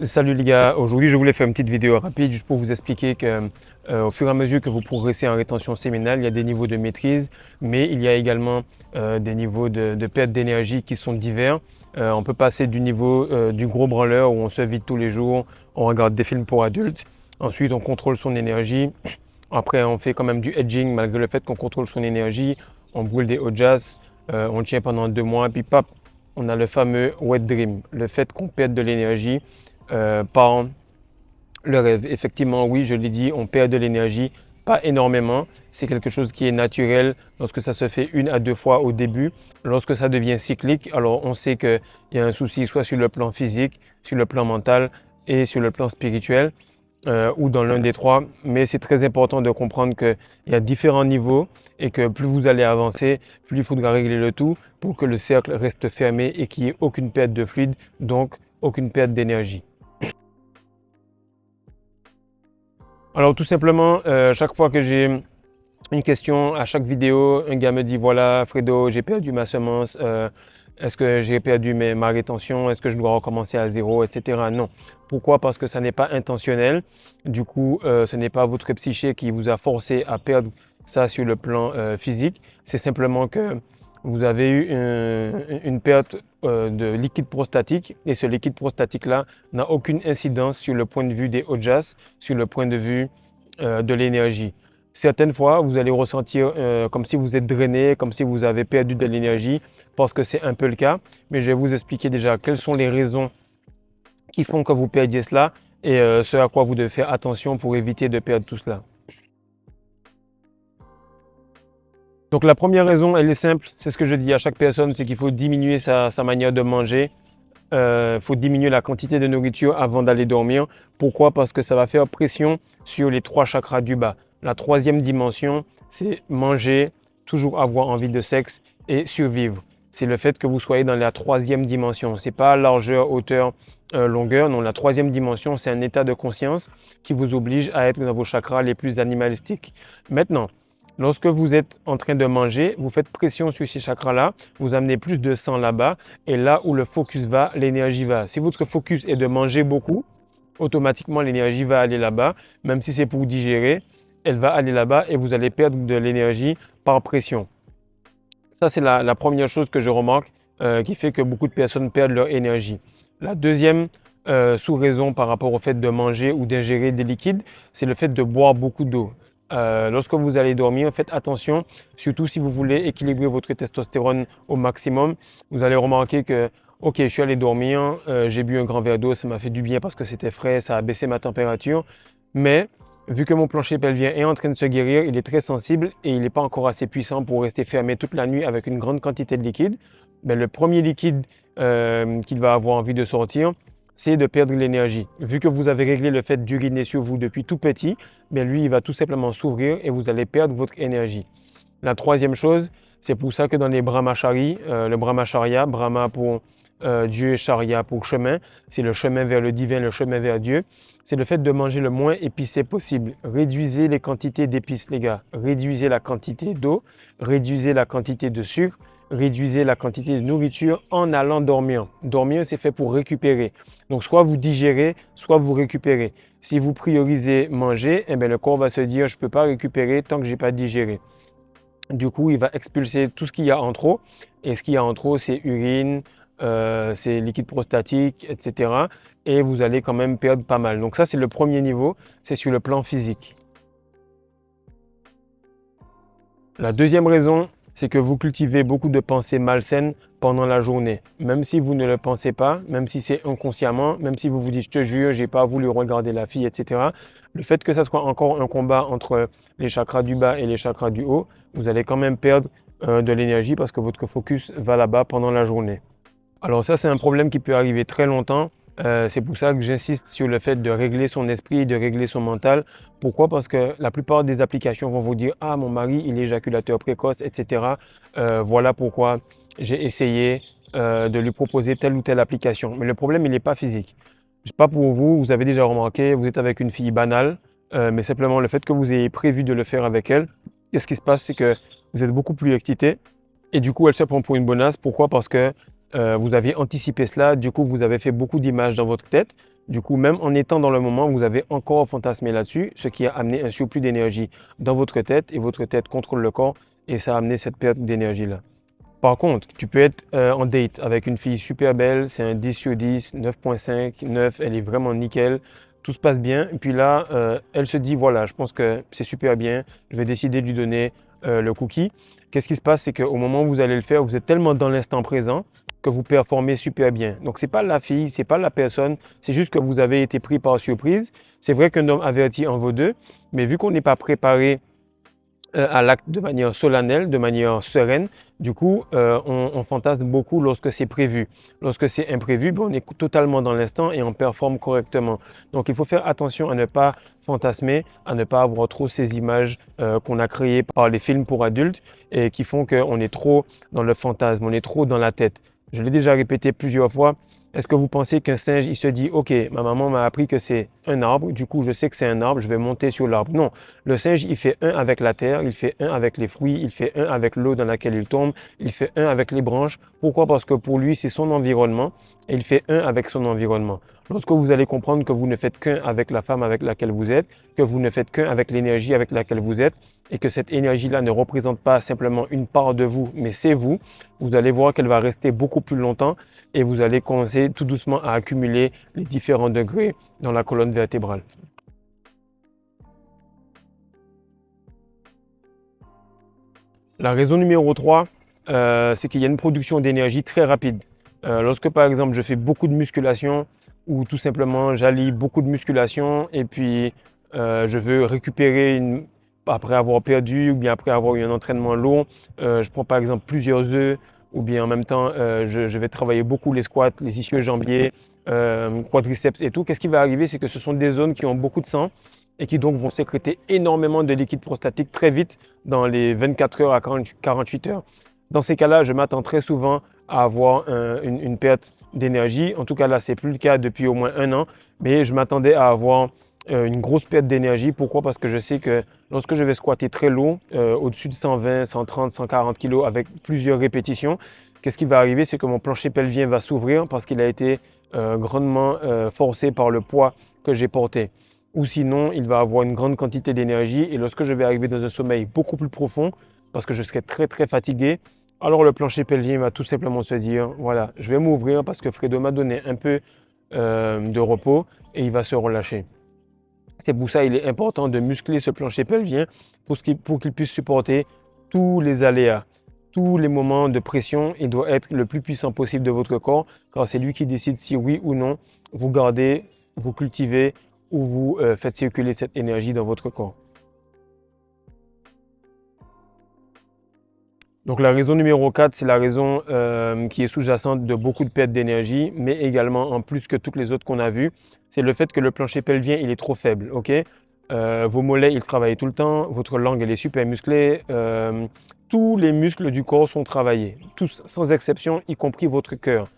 Salut les gars, aujourd'hui je voulais faire une petite vidéo rapide juste pour vous expliquer que au fur et à mesure que vous progressez en rétention séminale, il y a des niveaux de maîtrise, mais il y a également des niveaux de perte d'énergie qui sont divers. On peut passer du niveau du gros branleur où on se vide tous les jours, on regarde des films pour adultes, ensuite on contrôle son énergie, après on fait quand même du hedging malgré le fait qu'on contrôle son énergie, on brûle des hot jazz, on tient pendant 2 mois, puis pap, on a le fameux wet dream, le fait qu'on perde de l'énergie par le rêve. Effectivement, oui, je l'ai dit, on perd de l'énergie, pas énormément. C'est quelque chose qui est naturel lorsque ça se fait 1 à 2 fois au début. Lorsque ça devient cyclique, alors on sait qu'il y a un souci soit sur le plan physique, sur le plan mental et sur le plan spirituel. Ou dans l'un des trois, mais c'est très important de comprendre qu'il y a différents niveaux et que plus vous allez avancer, plus il faudra régler le tout pour que le cercle reste fermé et qu'il n'y ait aucune perte de fluide, donc aucune perte d'énergie. Alors tout simplement, chaque fois que j'ai une question, à chaque vidéo, un gars me dit, voilà, Fredo, j'ai perdu ma semence, est-ce que j'ai perdu ma rétention, est-ce que je dois recommencer à zéro, etc. Non. Pourquoi? Parce que ça n'est pas intentionnel. Du coup, ce n'est pas votre psyché qui vous a forcé à perdre ça sur le plan physique. C'est simplement que vous avez eu une perte de liquide prostatique et ce liquide prostatique-là n'a aucune incidence sur le point de vue des OJAS, sur le point de vue de l'énergie. Certaines fois, vous allez ressentir comme si vous êtes drainé, comme si vous avez perdu de l'énergie, parce que c'est un peu le cas. Mais je vais vous expliquer déjà quelles sont les raisons qui font que vous perdiez cela et ce à quoi vous devez faire attention pour éviter de perdre tout cela. Donc la première raison, elle est simple, c'est ce que je dis à chaque personne, c'est qu'il faut diminuer sa manière de manger. Il faut diminuer la quantité de nourriture avant d'aller dormir. Pourquoi? Parce que ça va faire pression sur les 3 chakras du bas. La troisième dimension, c'est manger, toujours avoir envie de sexe et survivre. C'est le fait que vous soyez dans la troisième dimension. C'est pas largeur, hauteur, longueur. Non, la troisième dimension, c'est un état de conscience qui vous oblige à être dans vos chakras les plus animalistiques. Maintenant, lorsque vous êtes en train de manger, vous faites pression sur ces chakras-là, vous amenez plus de sang là-bas, et là où le focus va, l'énergie va. Si votre focus est de manger beaucoup, automatiquement l'énergie va aller là-bas, même si c'est pour digérer, elle va aller là-bas et vous allez perdre de l'énergie par pression. Ça, c'est la première chose que je remarque qui fait que beaucoup de personnes perdent leur énergie. La deuxième sous-raison par rapport au fait de manger ou d'ingérer des liquides, c'est le fait de boire beaucoup d'eau. Lorsque vous allez dormir, faites attention, surtout si vous voulez équilibrer votre testostérone au maximum. Vous allez remarquer que, ok, je suis allé dormir, j'ai bu un grand verre d'eau, ça m'a fait du bien parce que c'était frais, ça a baissé ma température, mais vu que mon plancher pelvien est en train de se guérir, il est très sensible et il n'est pas encore assez puissant pour rester fermé toute la nuit avec une grande quantité de liquide. Ben, le premier liquide qu'il va avoir envie de sortir, c'est de perdre l'énergie. Vu que vous avez réglé le fait d'uriner sur vous depuis tout petit, ben lui, il va tout simplement s'ouvrir et vous allez perdre votre énergie. La troisième chose, c'est pour ça que dans les brahmacharis, le brahmacharya, brahma pour Dieu, charya pour chemin, c'est le chemin vers le divin, le chemin vers Dieu, c'est le fait de manger le moins épicé possible. Réduisez les quantités d'épices, les gars. Réduisez la quantité d'eau, réduisez la quantité de sucre, réduisez la quantité de nourriture en allant dormir. Dormir, c'est fait pour récupérer. Donc, soit vous digérez, soit vous récupérez. Si vous priorisez manger, eh bien, le corps va se dire, je ne peux pas récupérer tant que je n'ai pas digéré. Du coup, il va expulser tout ce qu'il y a en trop. Et ce qu'il y a en trop, c'est urine, c'est liquide prostatique, etc. Et vous allez quand même perdre pas mal. Donc ça, c'est le premier niveau, c'est sur le plan physique. La deuxième raison, c'est que vous cultivez beaucoup de pensées malsaines pendant la journée. Même si vous ne le pensez pas, même si c'est inconsciemment, même si vous vous dites, je te jure, j'ai pas voulu regarder la fille, etc. Le fait que ça soit encore un combat entre les chakras du bas et les chakras du haut, vous allez quand même perdre de l'énergie parce que votre focus va là-bas pendant la journée. Alors ça, c'est un problème qui peut arriver très longtemps. C'est pour ça que j'insiste sur le fait de régler son esprit, de régler son mental. Pourquoi? Parce que la plupart des applications vont vous dire, ah, mon mari, il est éjaculateur précoce, etc. Voilà pourquoi j'ai essayé de lui proposer telle ou telle application. Mais le problème, il n'est pas physique. Je sais pas pour vous, vous avez déjà remarqué, vous êtes avec une fille banale, mais simplement le fait que vous ayez prévu de le faire avec elle, qu'est-ce qui se passe? C'est que vous êtes beaucoup plus excité et du coup, elle se prend pour une bonasse. Pourquoi? Parce que vous aviez anticipé cela, du coup, vous avez fait beaucoup d'images dans votre tête. Du coup, même en étant dans le moment, vous avez encore fantasmé là-dessus, ce qui a amené un surplus d'énergie dans votre tête et votre tête contrôle le corps et ça a amené cette perte d'énergie-là. Par contre, tu peux être en date avec une fille super belle, c'est un 10 sur 10, 9.5, 9, elle est vraiment nickel, tout se passe bien. Et puis là, elle se dit, voilà, je pense que c'est super bien, je vais décider de lui donner le cookie. Qu'est-ce qui se passe? C'est qu'au moment où vous allez le faire, vous êtes tellement dans l'instant présent que vous performez super bien. Donc, c'est pas la fille, c'est pas la personne, c'est juste que vous avez été pris par surprise. C'est vrai qu'un homme averti en vaut deux, mais vu qu'on n'est pas préparé à l'acte de manière solennelle, de manière sereine. Du coup, on fantasme beaucoup lorsque c'est prévu. Lorsque c'est imprévu, ben, on est totalement dans l'instant et on performe correctement. Donc, il faut faire attention à ne pas fantasmer, à ne pas avoir trop ces images qu'on a créées par les films pour adultes et qui font qu'on est trop dans le fantasme, on est trop dans la tête. Je l'ai déjà répété plusieurs fois. Est-ce que vous pensez qu'un singe, il se dit, OK, ma maman m'a appris que c'est un arbre, du coup, je sais que c'est un arbre, je vais monter sur l'arbre. Non, le singe, il fait un avec la terre, il fait un avec les fruits, il fait un avec l'eau dans laquelle il tombe, il fait un avec les branches. Pourquoi? Parce que pour lui, c'est son environnement et il fait un avec son environnement. Lorsque vous allez comprendre que vous ne faites qu'un avec la femme avec laquelle vous êtes, que vous ne faites qu'un avec l'énergie avec laquelle vous êtes et que cette énergie-là ne représente pas simplement une part de vous, mais c'est vous, vous allez voir qu'elle va rester beaucoup plus longtemps et vous allez commencer tout doucement à accumuler les différents degrés dans la colonne vertébrale. La raison numéro 3, c'est qu'il y a une production d'énergie très rapide. Lorsque par exemple je fais beaucoup de musculation ou tout simplement j'allie beaucoup de musculation et puis je veux récupérer après avoir perdu ou bien après avoir eu un entraînement long, je prends par exemple plusieurs œufs ou bien en même temps je vais travailler beaucoup les squats, les ischio-jambiers, quadriceps et tout. Qu'est-ce qui va arriver? C'est que ce sont des zones qui ont beaucoup de sang et qui donc vont sécréter énormément de liquide prostatique très vite dans les 24 heures à 48 heures. Dans ces cas-là, je m'attends très souvent à avoir une perte d'énergie. En tout cas, là, c'est plus le cas depuis au moins un an, mais je m'attendais à avoir une grosse perte d'énergie. Pourquoi? Parce que je sais que lorsque je vais squatter très lourd, au-dessus de 120, 130, 140 kg avec plusieurs répétitions, qu'est-ce qui va arriver? C'est que mon plancher pelvien va s'ouvrir parce qu'il a été grandement forcé par le poids que j'ai porté. Ou sinon, il va avoir une grande quantité d'énergie et lorsque je vais arriver dans un sommeil beaucoup plus profond, parce que je serai très très fatigué, alors le plancher pelvien va tout simplement se dire, voilà, je vais m'ouvrir parce que Fredo m'a donné un peu de repos et il va se relâcher. C'est pour ça qu'il est important de muscler ce plancher pelvien pour qu'il puisse supporter tous les aléas, tous les moments de pression. Il doit être le plus puissant possible de votre corps car c'est lui qui décide si oui ou non vous gardez, vous cultivez ou vous faites circuler cette énergie dans votre corps. Donc la raison numéro 4, c'est la raison qui est sous-jacente de beaucoup de pertes d'énergie, mais également en plus que toutes les autres qu'on a vues, c'est le fait que le plancher pelvien, il est trop faible, ok? Vos mollets, ils travaillent tout le temps, votre langue, elle est super musclée, tous les muscles du corps sont travaillés, tous sans exception, y compris votre cœur.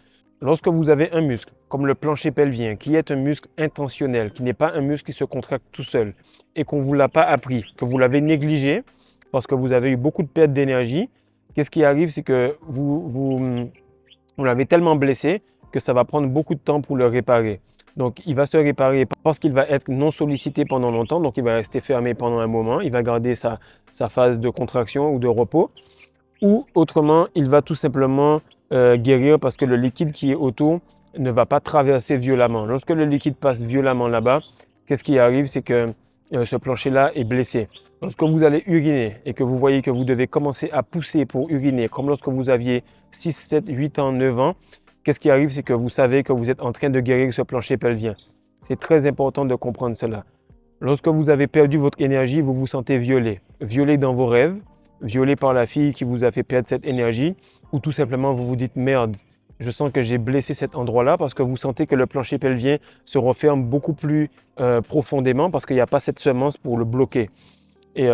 Lorsque vous avez un muscle, comme le plancher pelvien, qui est un muscle intentionnel, qui n'est pas un muscle qui se contracte tout seul, et qu'on ne vous l'a pas appris, que vous l'avez négligé, parce que vous avez eu beaucoup de pertes d'énergie, qu'est-ce qui arrive? C'est que vous l'avez tellement blessé que ça va prendre beaucoup de temps pour le réparer. Donc, il va se réparer parce qu'il va être non sollicité pendant longtemps, donc il va rester fermé pendant un moment, il va garder sa phase de contraction ou de repos, ou autrement, il va tout simplement guérir parce que le liquide qui est autour ne va pas traverser violemment. Lorsque le liquide passe violemment là-bas, qu'est-ce qui arrive? C'est que ce plancher-là est blessé. Lorsque vous allez uriner et que vous voyez que vous devez commencer à pousser pour uriner, comme lorsque vous aviez 6, 7, 8 ans, 9 ans, qu'est-ce qui arrive? C'est que vous savez que vous êtes en train de guérir ce plancher pelvien. C'est très important de comprendre cela. Lorsque vous avez perdu votre énergie, vous vous sentez violé. Violé dans vos rêves, violé par la fille qui vous a fait perdre cette énergie, ou tout simplement vous vous dites merde, je sens que j'ai blessé cet endroit-là parce que vous sentez que le plancher pelvien se referme beaucoup plus profondément parce qu'il n'y a pas cette semence pour le bloquer. Et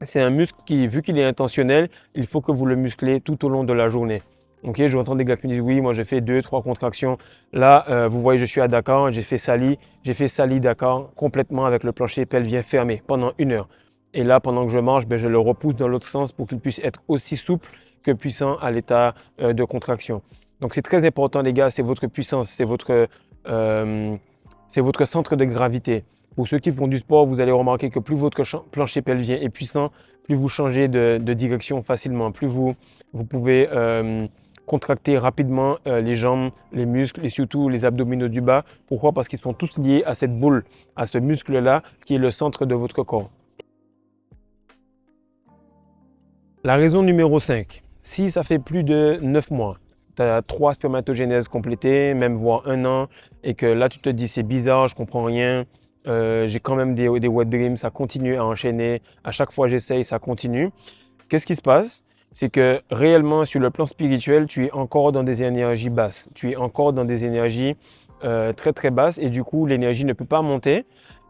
c'est un muscle qui, vu qu'il est intentionnel, il faut que vous le musclez tout au long de la journée. Ok, je entends des gars qui me disent oui, moi j'ai fait 2, 3 contractions. Là, vous voyez, je suis à Dakar, j'ai fait Sali Dakar complètement avec le plancher pelvien fermé pendant 1 heure. Et là, pendant que je marche, ben, je le repousse dans l'autre sens pour qu'il puisse être aussi souple que puissant à l'état de contraction. Donc c'est très important les gars, c'est votre puissance, c'est votre c'est votre centre de gravité. Pour ceux qui font du sport, vous allez remarquer que plus votre plancher pelvien est puissant, plus vous changez de direction facilement, plus vous pouvez contracter rapidement les jambes, les muscles et surtout les abdominaux du bas. Pourquoi? Parce qu'ils sont tous liés à cette boule, à ce muscle-là qui est le centre de votre corps. La raison numéro 5, si ça fait plus de 9 mois, tu as 3 spermatogénèses complétées, même voire 1 an, et que là tu te dis c'est bizarre, je comprends rien, j'ai quand même des wet dreams, ça continue à enchaîner, à chaque fois j'essaye, ça continue. Qu'est-ce qui se passe? C'est que réellement sur le plan spirituel, tu es encore dans des énergies basses, tu es encore dans des énergies très très basses et du coup l'énergie ne peut pas monter.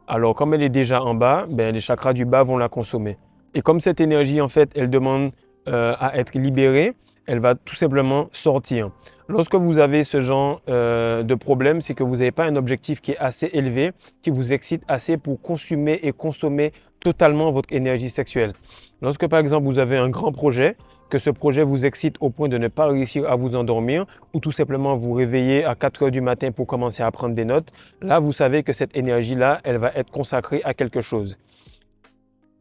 Alors comme elle est déjà en bas, ben, les chakras du bas vont la consommer. Et comme cette énergie, en fait, elle demande à être libérée, elle va tout simplement sortir. Lorsque vous avez ce genre de problème, c'est que vous n'avez pas un objectif qui est assez élevé, qui vous excite assez pour consumer et consommer totalement votre énergie sexuelle. Lorsque, par exemple, vous avez un grand projet, que ce projet vous excite au point de ne pas réussir à vous endormir ou tout simplement vous réveiller à 4 heures du matin pour commencer à prendre des notes, là, vous savez que cette énergie-là, elle va être consacrée à quelque chose.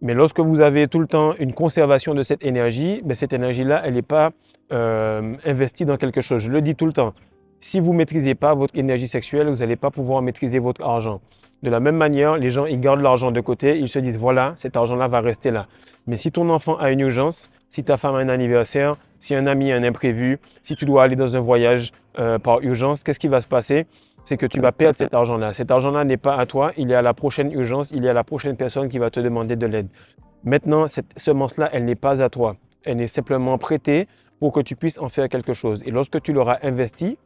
Mais lorsque vous avez tout le temps une conservation de cette énergie, ben cette énergie-là, elle n'est pas investie dans quelque chose. Je le dis tout le temps. Si vous ne maîtrisez pas votre énergie sexuelle, vous n'allez pas pouvoir maîtriser votre argent. De la même manière, les gens, ils gardent l'argent de côté, ils se disent, voilà, cet argent-là va rester là. Mais si ton enfant a une urgence, si ta femme a un anniversaire, si un ami a un imprévu, si tu dois aller dans un voyage par urgence, qu'est-ce qui va se passer? C'est que tu vas perdre cet argent-là. Cet argent-là n'est pas à toi, il est à la prochaine urgence, il est à la prochaine personne qui va te demander de l'aide. Maintenant, cette semence-là, elle n'est pas à toi. Elle est simplement prêtée pour que tu puisses en faire quelque chose. Et lorsque tu l'auras investi,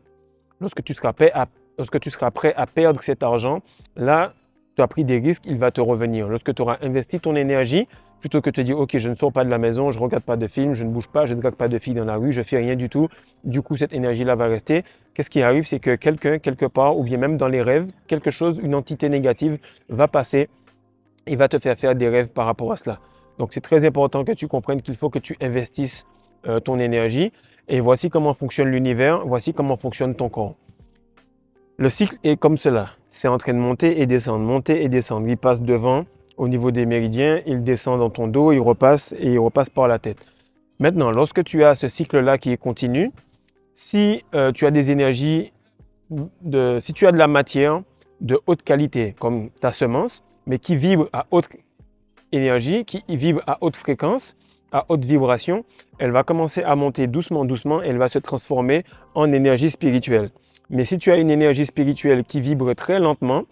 lorsque tu seras prêt à perdre cet argent, là, tu as pris des risques, il va te revenir. Lorsque tu auras investi ton énergie, plutôt que de te dire, OK, je ne sors pas de la maison, je ne regarde pas de film, je ne bouge pas, je ne drague pas de filles dans la rue, je ne fais rien du tout. Du coup, cette énergie-là va rester. Qu'est-ce qui arrive? C'est que quelqu'un, quelque part, ou bien même dans les rêves, quelque chose, une entité négative va passer et va te faire des rêves par rapport à cela. Donc, c'est très important que tu comprennes qu'il faut que tu investisses ton énergie. Et voici comment fonctionne l'univers, voici comment fonctionne ton corps. Le cycle est comme cela. C'est en train de monter et descendre, monter et descendre. Il passe devant au niveau des méridiens, il descend dans ton dos, il repasse et il repasse par la tête. Maintenant, lorsque tu as ce cycle-là qui est continu, si tu as des énergies, si tu as de la matière de haute qualité, comme ta semence, mais qui vibre à haute énergie, qui vibre à haute fréquence, à haute vibration, elle va commencer à monter doucement, doucement, et elle va se transformer en énergie spirituelle. Mais si tu as une énergie spirituelle qui vibre très lentement,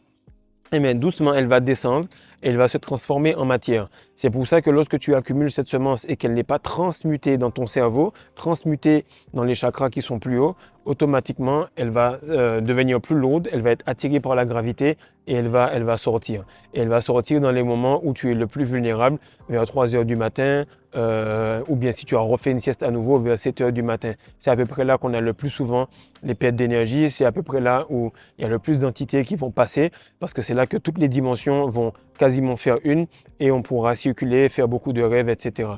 et bien doucement, elle va descendre et elle va se transformer en matière. C'est pour ça que lorsque tu accumules cette semence et qu'elle n'est pas transmutée dans ton cerveau, transmutée dans les chakras qui sont plus hauts, automatiquement, elle va devenir plus lourde, elle va être attirée par la gravité et elle va sortir. Et elle va sortir dans les moments où tu es le plus vulnérable, vers 3 heures du matin, ou bien si tu as refait une sieste à nouveau, vers 7 heures du matin. C'est à peu près là qu'on a le plus souvent les pertes d'énergie, c'est à peu près là où il y a le plus d'entités qui vont passer, parce que c'est là que toutes les dimensions vont quasiment faire une et on pourra circuler, faire beaucoup de rêves, etc.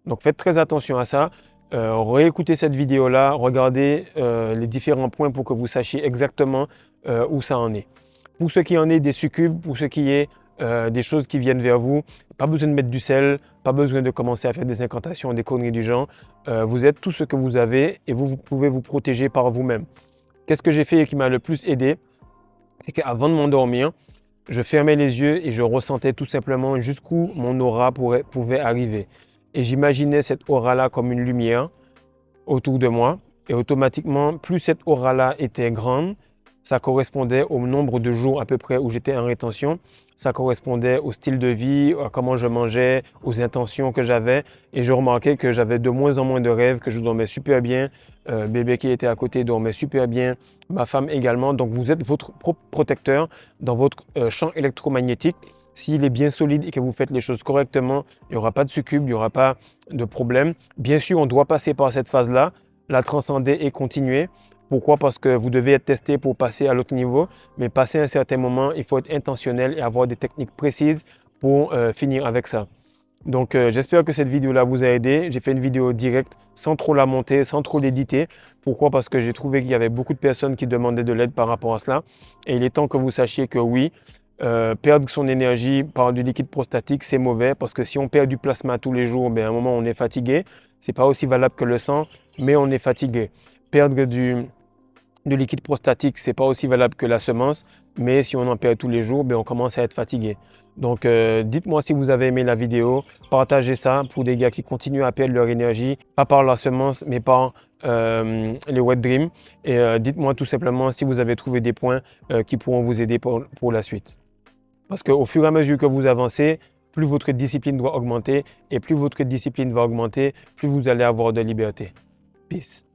Donc faites très attention à ça. Réécoutez cette vidéo-là, regardez les différents points pour que vous sachiez exactement où ça en est. Pour ce qui en est des succubes, pour ce qui est des choses qui viennent vers vous, pas besoin de mettre du sel, pas besoin de commencer à faire des incantations, des conneries du genre. Vous êtes tout ce que vous avez et vous pouvez vous protéger par vous-même. Qu'est-ce que j'ai fait et qui m'a le plus aidé? C'est qu'avant de m'endormir, je fermais les yeux et je ressentais tout simplement jusqu'où mon aura pouvait arriver. Et j'imaginais cette aura-là comme une lumière autour de moi. Et automatiquement, plus cette aura-là était grande, ça correspondait au nombre de jours à peu près où j'étais en rétention. Ça correspondait au style de vie, à comment je mangeais, aux intentions que j'avais. Et je remarquais que j'avais de moins en moins de rêves, que je dormais super bien. Bébé qui était à côté dormait super bien. Ma femme également. Donc vous êtes votre propre protecteur dans votre champ électromagnétique. S'il est bien solide et que vous faites les choses correctement, il n'y aura pas de succube, il n'y aura pas de problème. Bien sûr, on doit passer par cette phase-là, la transcender et continuer. Pourquoi? Parce que vous devez être testé pour passer à l'autre niveau. Mais passer à un certain moment, il faut être intentionnel et avoir des techniques précises pour finir avec ça. Donc, j'espère que cette vidéo-là vous a aidé. J'ai fait une vidéo directe, sans trop la monter, sans trop l'éditer. Pourquoi? Parce que j'ai trouvé qu'il y avait beaucoup de personnes qui demandaient de l'aide par rapport à cela. Et il est temps que vous sachiez que oui, perdre son énergie par du liquide prostatique, c'est mauvais. Parce que si on perd du plasma tous les jours, ben, à un moment, on est fatigué. C'est pas aussi valable que le sang, mais on est fatigué. Perdre du liquide prostatique, c'est pas aussi valable que la semence, mais si on en perd tous les jours, ben on commence à être fatigué. Donc, dites-moi si vous avez aimé la vidéo, partagez ça pour des gars qui continuent à perdre leur énergie, pas par la semence, mais par les wet dreams. Et dites-moi tout simplement si vous avez trouvé des points qui pourront vous aider pour la suite. Parce qu'au fur et à mesure que vous avancez, plus votre discipline doit augmenter, et plus votre discipline va augmenter, plus vous allez avoir de liberté. Peace.